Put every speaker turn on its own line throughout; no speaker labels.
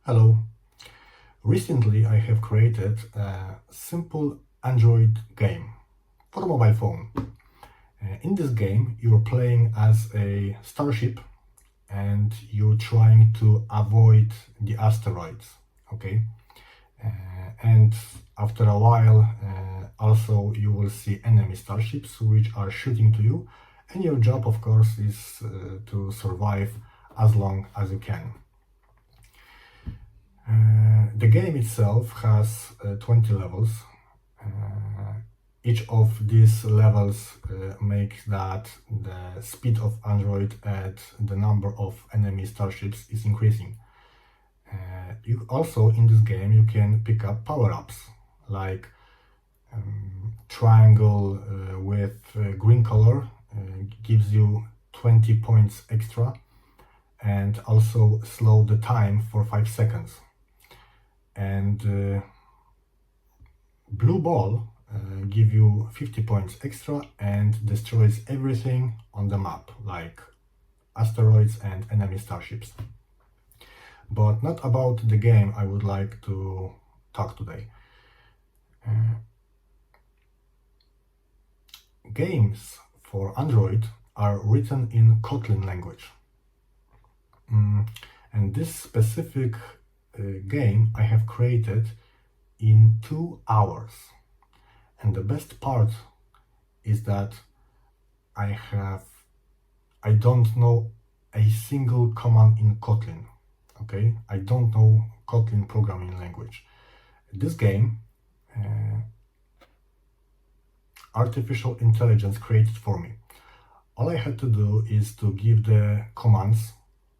Hello. Recently I have created a simple Android game for a mobile phone. In this game you're playing as a starship and you're trying to avoid the asteroids, okay? And after a while also you will see enemy starships which are shooting to you, and your job of course is to survive as long as you can. The game itself has 20 levels. Each of these levels makes that the speed of Android and the number of enemy starships is increasing. You also, in this game, you can pick up power-ups like triangle with green color gives you 20 points extra, and also slow the time for 5 seconds. And blue ball give you 50 points extra and destroys everything on the map, like asteroids and enemy starships. But not about the game I would like to talk today. Games for Android are written in Kotlin language. And this specific game I have created in 2 hours. And the best part is that I don't know a single command in Kotlin. Okay, I don't know Kotlin programming language. This game artificial intelligence created for me. All I had to do is to give the commands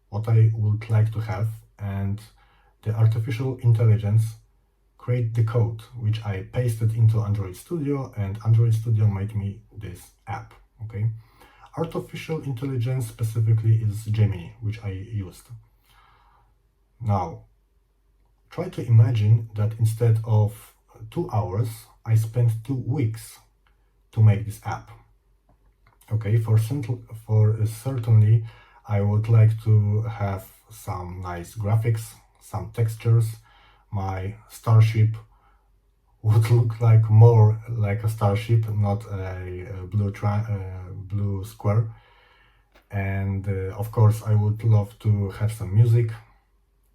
what I would like to have, and the artificial intelligence create the code which I pasted into Android Studio, and Android Studio made me this app. Okay, artificial intelligence specifically is Gemini, which I used. Now try to imagine that instead of 2 hours I spent 2 weeks to make this app. Okay, certainly I would like to have some nice graphics, some textures. My starship would look like more like a starship, not a blue square. And of course I would love to have some music,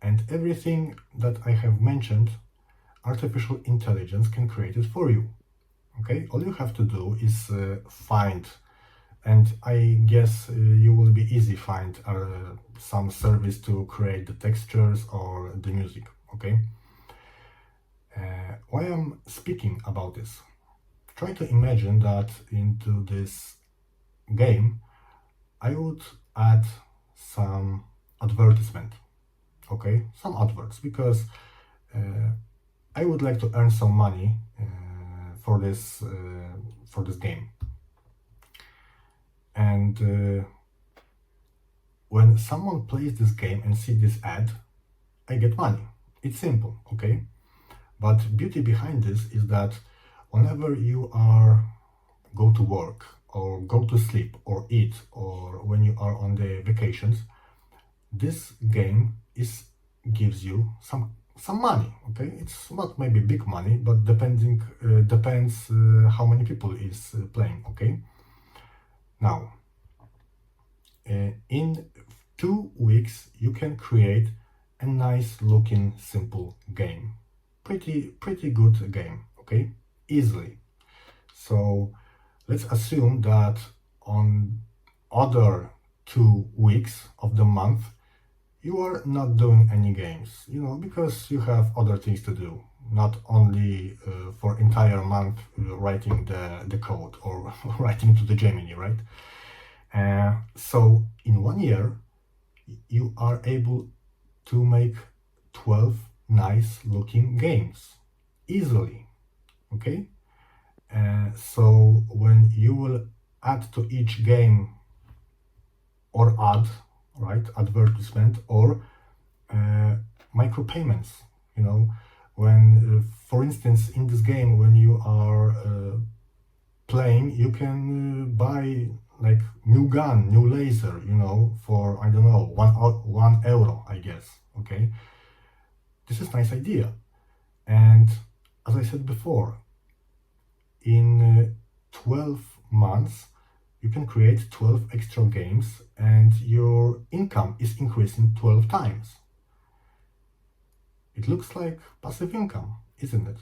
and everything that I have mentioned, artificial intelligence can create it for you. Okay, all you have to do is find, and I guess you will be easy find some service to create the textures or the music. Okay, why I'm speaking about this? Try to imagine that into this game I would add some advertisement. Okay, some adverts, because I would like to earn some money for this game. And when someone plays this game and see this ad, I get money. It's simple, okay? But beauty behind this is that whenever you go to work or go to sleep or eat, or when you are on the vacations, this game gives you some money. Okay, it's not maybe big money, but depends how many people is playing. Okay, now in 2 weeks you can create a nice looking simple game, pretty good game. Okay, easily. So let's assume that on other 2 weeks of the month you are not doing any games, because you have other things to do, not only for entire month writing the code or writing to the Gemini, right? So in 1 year you are able to make 12 nice looking games easily. Okay, so when you will add to each game or right, advertisement or micropayments, when for instance in this game when you are playing, you can buy like new gun, new laser, for I don't know, €1, I guess. Okay, this is a nice idea. And as I said before, in 12 months, you can create 12 extra games and your income is increasing 12 times. It looks like passive income, isn't it?